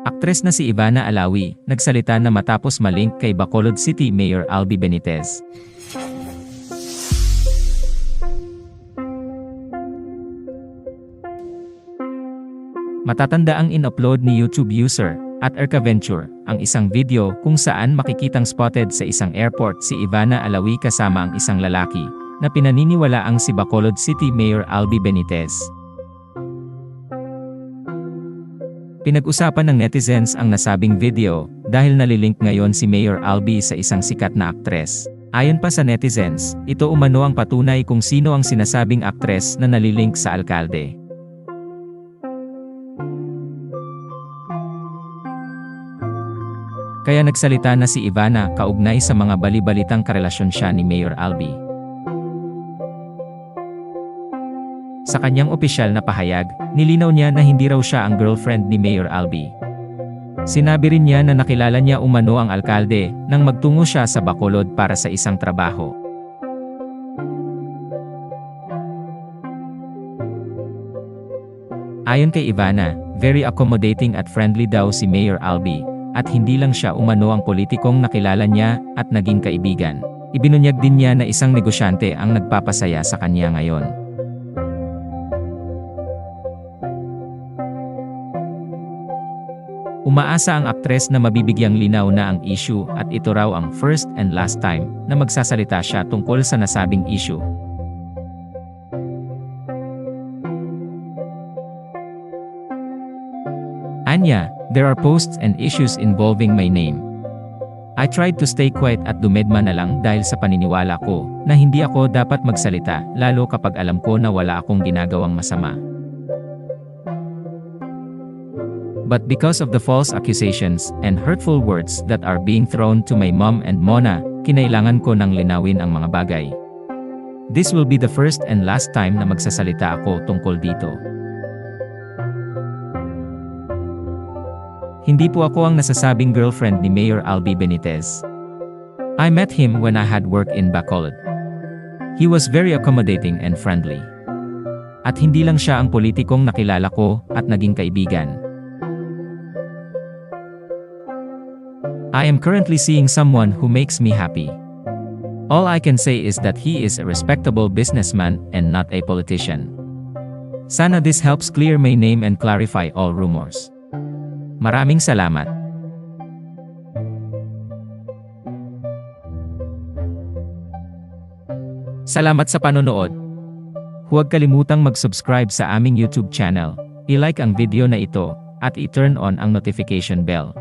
Aktres na si Ivana Alawi, nagsalita na matapos malink kay Bacolod City Mayor Albi Benitez. Matatanda ang in-upload ni YouTube user, @ercaventure, ang isang video kung saan makikitang spotted sa isang airport si Ivana Alawi kasama ang isang lalaki, na pinaniniwalaang si Bacolod City Mayor Albi Benitez. Pinag-usapan ng netizens ang nasabing video, dahil nalilink ngayon si Mayor Albi sa isang sikat na aktres. Ayon pa sa netizens, ito umano ang patunay kung sino ang sinasabing aktres na nalilink sa alkalde. Kaya nagsalita na si Ivana kaugnay sa mga bali-balitang karelasyon siya ni Mayor Albi. Sa kanyang opisyal na pahayag, nilinaw niya na hindi raw siya ang girlfriend ni Mayor Albi. Sinabi rin niya na nakilala niya umano ang alkalde nang magtungo siya sa Bacolod para sa isang trabaho. Ayon kay Ivana, very accommodating at friendly daw si Mayor Albi, at hindi lang siya umano ang politikong nakilala niya at naging kaibigan. Ibinunyag din niya na isang negosyante ang nagpapasaya sa kanya ngayon. Umaasa ang aktres na mabibigyang linaw na ang issue at ito raw ang first and last time na magsasalita siya tungkol sa nasabing issue. Anya, there are posts and issues involving my name. I tried to stay quiet at dumedma na lang dahil sa paniniwala ko na hindi ako dapat magsalita lalo kapag alam ko na wala akong ginagawang masama. But because of the false accusations and hurtful words that are being thrown to my mom and Mona, kinailangan ko nang linawin ang mga bagay. This will be the first and last time na magsasalita ako tungkol dito. Hindi po ako ang nasasabing girlfriend ni Mayor Albi Benitez. I met him when I had work in Bacolod. He was very accommodating and friendly. At hindi lang siya ang politikong nakilala ko at naging kaibigan. I am currently seeing someone who makes me happy. All I can say is that he is a respectable businessman and not a politician. Sana this helps clear my name and clarify all rumors. Maraming salamat. Salamat sa panonood. Huwag kalimutang mag-subscribe sa aming YouTube channel, i-like ang video na ito, at i-turn on ang notification bell.